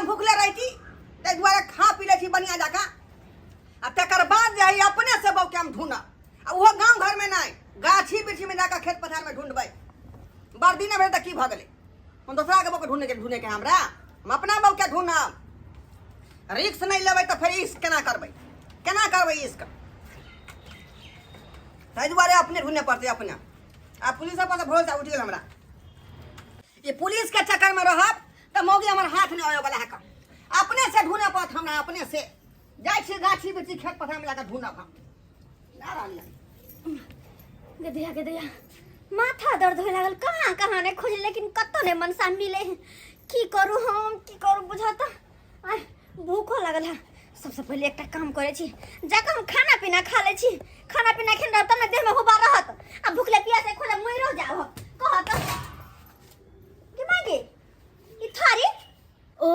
हम भूखले रहती ते दुआरे खा पी ले बढ़िया जाका आ तकर बाद जे अपने से बौ के हम ढूंढा वो गांव घर में नहीं गाछी बिछी में जाकर खेत पथार में ढूंढबै बार दिन भेल त की भ गेलै हम दूसरा के बौ के ढूंढे के हमरा हम अपना बौ के ढूंढब रिक्स नहीं लेबै तो फिर इस केना करबै इसका ताहि दुआरे अपने ढूंढने पड़ते अपने आ पुलिस पर से भरोसा उठ गेल हमरा ये पुलिस के चक्कर में रहब तो मौगी हमर हाथ नहीं आवे वाला है का अपने से ढूंढे पड़त हमरा अपने से जाय छी गाछी बिछी खेत पथार में जाकर ढूंढब हम ला रहलिए गदिया माथा दर्द होए लागल कहाँ ने खोज लेकिन कत्तो ने मनसा मिले की करू बुझाता आय भूखो लागल है सबसे पहले एक काम करे छी जाकर हम खाना पीना खा ले छी खाना पीना खेन तब न देह में होबा रहत अब भूखले प्यासे खोले मरो जाओ कहत कि मांगे ई थारी ओ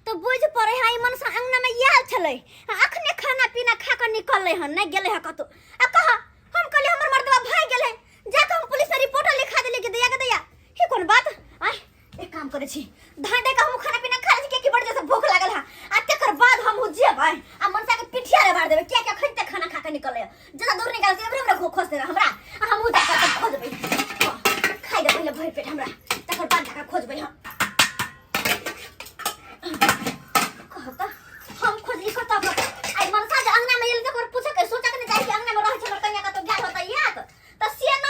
तो बुझ पड़े है मन से अंगना में याल छले अखने खाना पीना खा कर निकलले हन नहीं गेले है कतो आ कहा हम कहले हमर मर्दवा भाई गेले जाकर हम पुलिस रिपोर्ट लिखा देले के दैया ही कोन बात आय एक काम करे छी धांडे का हम खाना पीना खा छी के बड़ जैसे भूख लागल है आ तकर बाद हम उजे भाई आ मनसा के पिठिया रे मार देबे क्या खइते खाना खा के निकले जरा दूर निकाल से हमरा खोजते रह हमरा हम उजा के खोजबे खाइ दे पहले भर पेट हमरा तकर बाद जाके खोजबे हम कहता हम खोजी करता आई मनसा जे अंगना में एल के और पूछे के सोचा के नहीं जाई अंगना में रह छ कन्या का तो ज्ञान होता याद त से न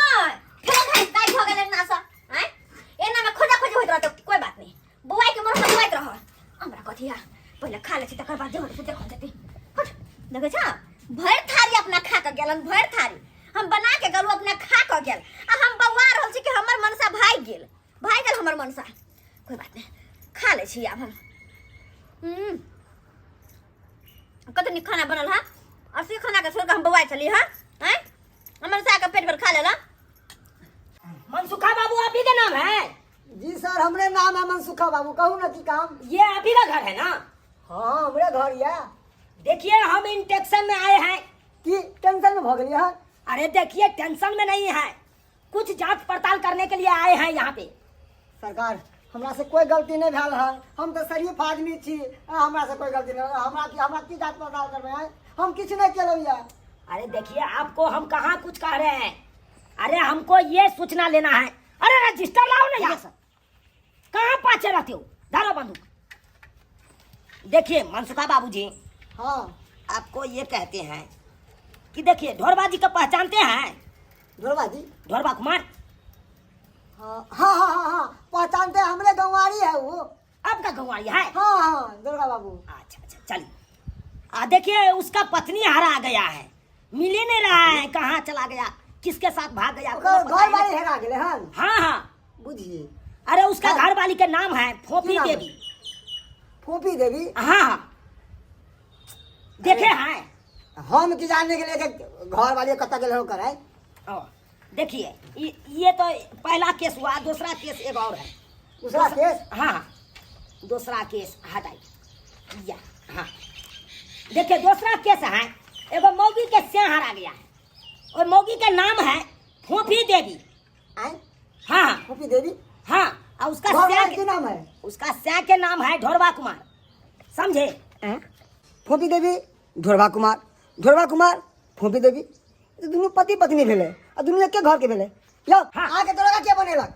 फेर घाई गाय भ गेले ना सा हैं एना में खोजा होइत रह त कोई बात नहीं बुआई के मन बुआई रह हमरा कथिया पहले खा ले छी तकर बाद जे होत देखो जती हट देखे छ भर थारी अपना खा के गेलन भर थारी हम बना के गलू अपना खा के गेल आ हम बउआ रहल छी कि हमर मनसा भाई गेल हमर मनसा कोई बात नहीं खा ले छी अब हम कतनी खाना बनल है अस्सी खाना के छोड़ के हम बउआई चली हां हैं हमर सा के पेट भर खा लेला मनसुखा बाबू आप ही का नाम है? जी सर हमरे नाम है मनसुखा बाबू कहूँ ना कि काम ये आप ही का घर है ना? हाँ हमरे घर या देखिए हम इंटेक्शन में आए हैं कि टेंशन में भग गया है। अरे देखिए टेंशन में नहीं है कुछ जांच पड़ताल करने के लिए आए हैं यहाँ पे सरकार हमरा से कोई गलती नहीं भेल है हम तो शरीफ आदमी छी हमरा से कोई गलती नहीं हमरा की जांच पड़ताल करबे है हम कुछ नहीं केलो या अरे देखिए आपको हम कहाँ कुछ कह रहे हैं अरे हमको ये सूचना लेना है अरे रजिस्टर लाओ ना यहाँ कहाँ पाछे रहते हो धारो बंदूक देखिए मनसुखा बाबूजी हाँ आपको ये कहते हैं कि देखिए ढोरबाजी को पहचानते हैं ढोरबाजी ढोरबा कुमार हाँ पहचानते हमरे गंवारी है वो आपका गंवारी है हाँ दुर्गा बाबू अच्छा चलिए देखिए उसका पत्नी हरा गया है मिल ही नहीं रहा है कहाँ चला गया किसके साथ भाग गया घर वाली हेरा गेले हन हाँ बुझिए अरे उसका घर वाली के नाम है फोफी देवी फोफी देवी हाँ देखे हैं हम की जानने के लिए घर वाली कत्ता गेले होकर है देखिए ये तो पहला केस हुआ दूसरा केस एक और है दूसरा केस हाँ दूसरा केस हटाई या हाँ देखिए दूसरा केस है एगो मौगी के स्याह हरा गया है और मौगी का नाम है फोफी देवी हाँ फोफी देवी हाँ और उसका स्याह के नाम है उसका स्याह के नाम है ढोरबा कुमार समझे फोफी देवी ढोरबा कुमार फोफी देवी दोनों पति पत्नी भेले और दोनों एक घर के भेले लो आके तोरा क्या बनेलक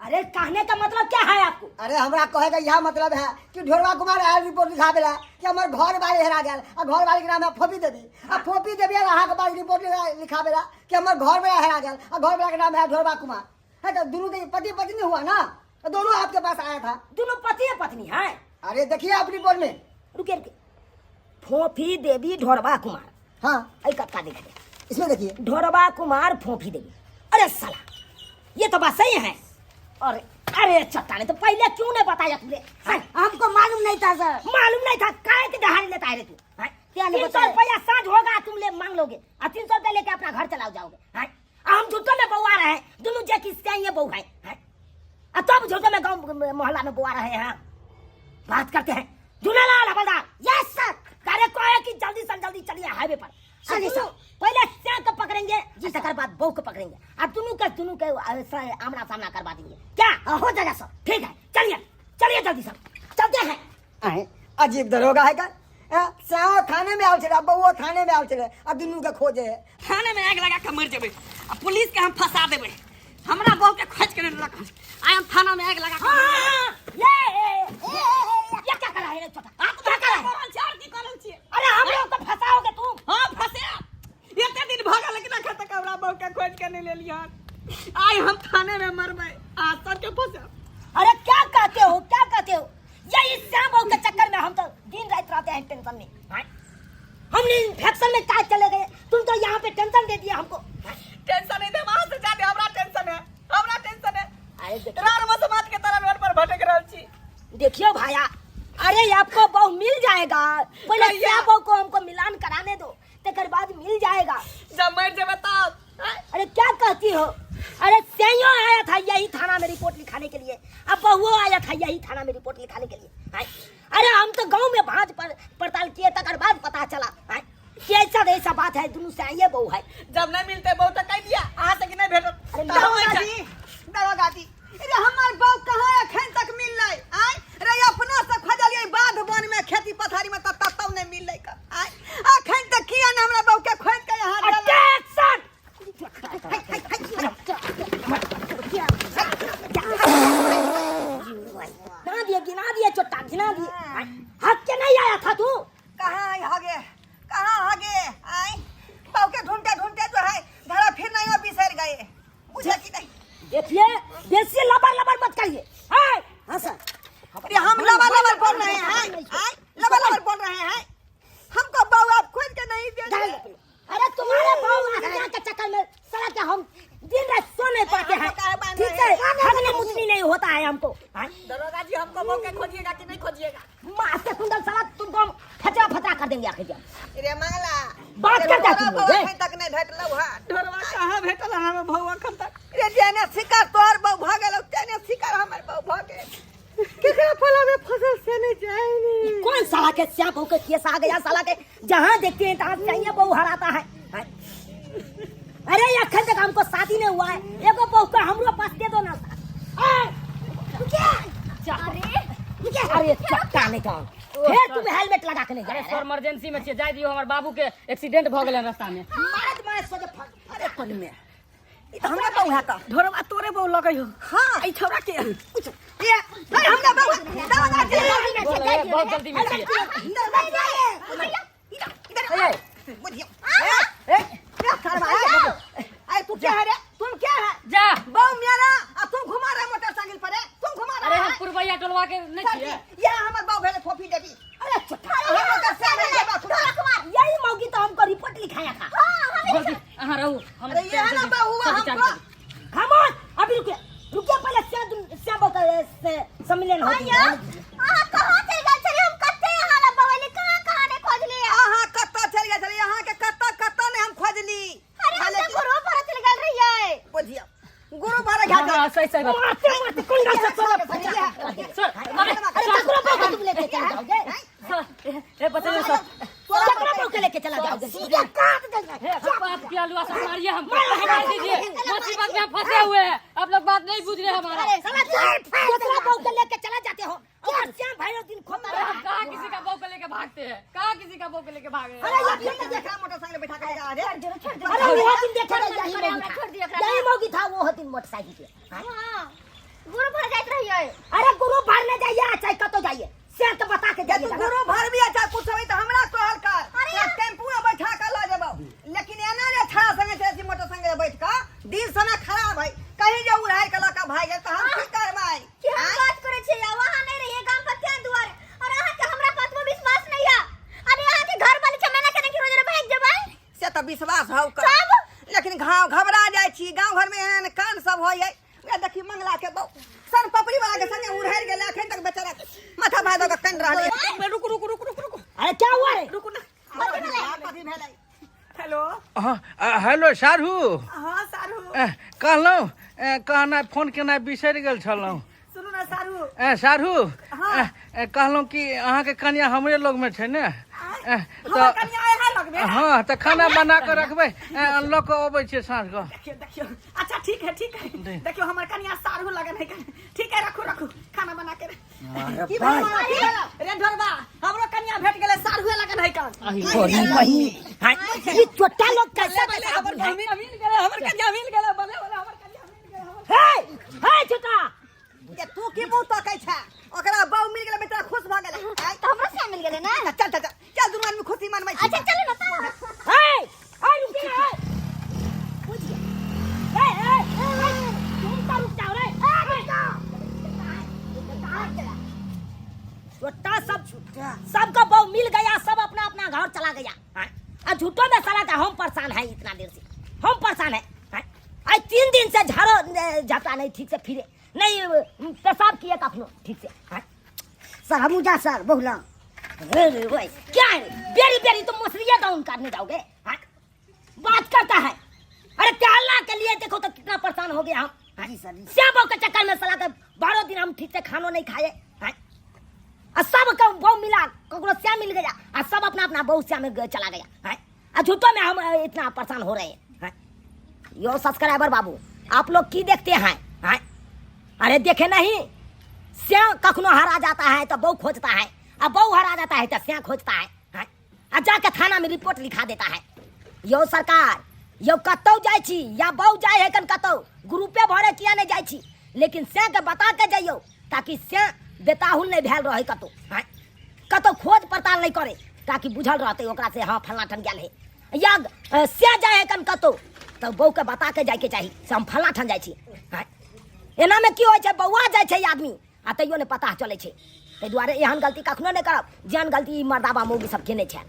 अरे कहने का मतलब क्या है आपको अरे हमरा कहे यह मतलब है कि ढोरबा कुमार आयल रिपोर्ट लिखा बेला कि हमर घर वाली हेरा गया और घर वाली के नाम है फोफी देवी और फोफी देवी अहाँ के पास रिपोर्ट लिखा बेला कि हमर घर वाला हेरा गया और घर वाला के नाम है ढोरबा कुमार है तो दोनों के पति पत्नी हुआ ना तो दोनों आपके पास आया था दोनों पति है पत्नी है अरे देखिए आप रिपोर्ट में रुके फोफी देवी ढोरबा कुमार हाँ कत्ता देखिए इसमें देखिए ढोरबा कुमार फोफी देवी अरे साला ये तो बात सही है और अरे चट्टाने तो पहले क्यों नहीं बताया तुझे हमको मालूम नहीं था सर मालूम नहीं था काहे के दहाड़ी लेता है रे तू क्या 300 रुपया साझ होगा तुम ले मांग लोगे और 300 रुपया लेके अपना घर चलाओ जाओगे हम झूठो में बउआ रहे हैं दोनों जे किसके ये बहू है तब झूठो में गाँव मोहल्ला में बुआ रहे हैं बात करते हैं झूलालाल हवलदार यस सर करे को है कि जल्दी से जल्दी चलिए हाईवे पर चलिए सर पहले श्याम को पकड़ेंगे जी तकर बाद बहू को पकड़ेंगे और दोनों के आमना सामना करवा देंगे क्या हो जाएगा सर ठीक है चलिए चलिए जल्दी सर करते हैं। आए अजीब दरोगा है का श्याम थाने में आउ चले बउओ थाने में आउ चले अब दुनू के खोजे है। थाने में आग लगा के मर जेबे आ पुलिस के हम फंसा देबे हमरा बहू के खोज के रख आय हम थाना में आग लगा के ये क्या कर रहा है रे छोटा? आप क्या कर रहा है? चार की करल छिए अरे हम लोग को फंसाओगे तुम। हां फंसे एते दिन भगा लेकिन खत तक हमरा बहू के खोज के नहीं ले लिया आय हम थाने में मरबे आ सब के फंसे। अरे क्या कहते हो क्या कहते हो? ये इस श्याम बहू के चक्कर में हम तो दिन रात रहते हैं टेंशन में। हमने इन्फेक्शन में क्या चले गए, तुम तो यहाँ पे टेंशन दे दिया हमको। टेंशन नहीं दे वहां से जाने हमरा टेंशन है अरे रार समाज के तरह रोड पर भटक रहल छी। देखियो भाया, अरे आपको बहू मिल जाएगा, पहले श्याम बहू को हमको मिलान कराने दो, तेकर बाद मिल जाएगा। जब मर जेबे तब अरे क्या कहती हो? अरे सैयो आया था यही थाना में रिपोर्ट लिखाने के लिए, अब बहुओ आया था यही थाना में रिपोर्ट लिखाने के लिए। अरे हम तो गांव में भांज पड़ताल किए तकर बाद पता चला कि ऐसा बात है, दोनों से ये बहू है। जब नहीं मिलते बहू तो कह दिया आज तक नहीं भेटत दरोगा जी अरे हमार बहू कहां एखन तक मिललै आय रे अपना से खोजलिए बाध वन में खेती पथारी में तब नहीं मिललै का आय एखन तक किया न हमरा बहू के खोज के यहां अटेंशन गिना दिए चोटा गिना दिए। हक के नहीं आया था तू? कहां आगे आय बहू के ढूंढते जो है धरा फिर नहीं हो बिसर गए मुझे की नहीं। देखिए बेसी लबर मत करिए। हाँ सर, अरे हम लबर बोल रहे हैं लबर बोल रहे हैं हमको बहू आप खोज के नहीं दे। अरे तुम्हारे बहू के चक्कर में साला क्या हम दिन रात सो नहीं पाते हैं, ठीक है? हगने मुतनी नहीं होता है हमको। दरोगा जी हमको बहू के खोजिएगा कि नहीं खोजिएगा? मार के सुंदर साला तुमको फटा कर देंगे आखिर। अरे मंगला बात करता तुम लोग अखन तक नहीं भेटलौ हा ढोरवा कहां भेटल हम बहू अखन तक। रे जेने शिकार तोहर बहू भागल तेने शिकार हमर बहू भागे केकरा फला में फसल से नहीं जाएनी। कौन साला के श्याम बहू के केस आ गया? साला के जहाँ देखते हैं तहाँ चाहिए बहू हराता है। अरे अखन तक हमको शादी नहीं हुआ है, एगो बहू को हमरो पास दे दो ना। अरे चक्का नहीं था फिर तुम हेलमेट लगा के नहीं जा। सर इमरजेंसी में छिए, जाय दियो हमर बाबू के एक्सीडेंट भ गेलै रास्ता में। मारे सोचे अरे कोन में ई त हमरा बहू हाता ढोरवा तोरे बहू लगै हो। हां ई छोरा के पूछ ये हमरा बहू दरोगा जी बहुत जल्दी में छिए। तू क्या है रे? तुम क्या है? जा बहू मेरा अब तुम घुमा रहे मोटरसाइकिल पर तुम घुमा अरे रहे हम पुरवैया टोलवा के नहीं छिए। ये हमर बहू भेले फोफी देवी। अरे यही मौगी तो हमको रिपोर्ट लिखाया था। जल्दी हां रहू हम। अरे ये है ना बहू हमको खामोश, अभी रुकिए पहले श्याम बहू से सम्मेलन हो गया। कहाँ चल गए चले हम कत्ते यहाँ ला बवाले कहाँ ने खोज लिए। आहा कत्ता चल गया चले यहाँ के कत्ता ने हम खोज ली। अरे हम तो गुरु पर चल गए रही है। बुझिया गुरु बारे घाट हां सही बात। मारते कौन गा सकता सर अरे चक्रा बहू तुम लेके चला जाओगे? ए बताइए सर चक्रा बहू के लेके चला जाओगे? सीधा काट देंगे। आप की आलूआ से मारिए हमको, मार दीजिए। मुसीबत में फंसे हुए हैं, आप लोग बात नहीं बुझ रहे हमारा। चक्रा बहू के लेके चला जाते हो और श्याम भाई दिन खोता अरे हम कहाँ किसी का बहू को लेके भागते हैं, कहाँ किसी का बहू को लेके भागे हैं? अरे ये देखा मोटरसाइकिल बैठा के लगा दे। अरे वो दिन देखा यही मौगी था वो दिन मोटरसाइकिल पे। हाँ गुरु पर जाइत रही है। अरे गुरु भर में जाइए चाहे कतो जाइए, शेर तो बता के तू जाइए। गुरु भर भी अच्छा कुछ होई तो हमरा कहल कर। अरे टेम्पू में बैठा के ला जेबो, लेकिन एना ने छड़ा संगे से मोटरसाइकिल में बैठ के दिन समय खराब है कहीं जे उड़ाई के लका भाग गए तो हम की करबाई? कि हम बात करे छे या वहां नहीं रहिए गांव पर क्या दुआर और अहाँ के हमरा बात में विश्वास नहीं है। अरे अहाँ के घर वाली छमेना करे कि रोज रे भाग जेबै से तो विश्वास हौ कर, लेकिन घबरा जाय छी। गांव घर में एहन कांड सब होय है। ये देखी मंगला के बहू सन पपड़ी वाला के संगे उड़ाई गेले, अखन तक बेचारा माथा भाई दो के कन रहले। रुक अरे क्या हुआ रे? रुक ना कथि भेलै? हेलो हेलो सारू। हां सारू कहलहुँ कहना फोन केना बिसरि गेल छलहुँ। सुनू ना सारू सारू कहलहुँ कि अहाँके कनिया हमरे लगमे छै ने, हमरा कनिया आए लगबे। हाँ तऽ खाना बना कऽ रखबै, लऽ कऽ अबै छियै साँझ कऽ। देखियो अच्छा ठीक है देखियो हमर कनिया सारू लगन है। ठीक है रखो खाना बना के मारे की बाप। भाई रे ढोलबा हमरो कन्या भेट गेले साढ़ुए लगन है कान बड़ी बही हां ये छोटा लोग कैसे पहले कैसे हमर हाय मिल गेले हमर कन्या मिल गेले बोले बोले हमर कन्या मिल गेले हाय छोटा ये तू की मुंह तकै छै ओकरा बहू मिल गेले बेटा खुश भ गेले तो हमरा से मिल गेले ना चल चल चल चल दुनू आदमी खुशी मनबै छी अच्छा चलो ना तो हाय हाय रुक जा तुम तो रुक जाओ रे छोटा सब सबका बहू मिल गया सब अपना अपना घर चला गया हाँ? और झूठों में साला का हम परेशान है इतना देर से हम परेशान है हाँ? आज 3 दिन से झाड़ो जाता नहीं ठीक से फिरे नहीं पेशाब किए कखनो ठीक से हाँ? सर हम जा सर बहुला अरे भाई क्या है बेरी बेरी तुम मछलियाँ डाउन करने जाओगे हाँ? बात करता है अरे टहलना के लिए देखो तो कितना परेशान हो गया हम हाँ? जी सर श्याम के चक्कर में साला के 12 दिन हम ठीक से खानो नहीं खाए हाँ? और सब का बहू मिला ककरो श्याम मिल गया और सब अपना अपना बहू श्याम में चला गया हाँ? और झूठों में हम इतना परेशान हो रहे हैं हाँ? यो सब्सक्राइबर बाबू आप लोग की देखते हैं हाँ? अरे देखे नहीं श्याम कखनो हरा जाता है तो बहू खोजता है और बहू हरा जाता है तो श्याम खोजता है हाँ? और जाके थाना में रिपोर्ट लिखा देता है यो सरकार यो कतौ जाय छी या बहू जाय है कन कतौ ग्रुपे भरे किया नहीं जाय छी लेकिन श्याम के बता के जाइयो ताकि श्याम बेताहुल नहीं भेल रहे कतौ हाँ? कतौ खोज पड़ताल नहीं करे ताकि बुझल रहते ओकरा से हाँ फलना ठन गेल है या श्याम जाय है कन कतौ तो बहू के बता के जाय के चाहिए से हम फलना ठन जाय छी हाँ? एना में की होय छै बौआ जाय छै आदमी आ तैयो ने पता चले छै ताहि दुआरे एहन गलती कखनो नहीं करब जेहन गलती मर्दाबा मौगी सब केने छै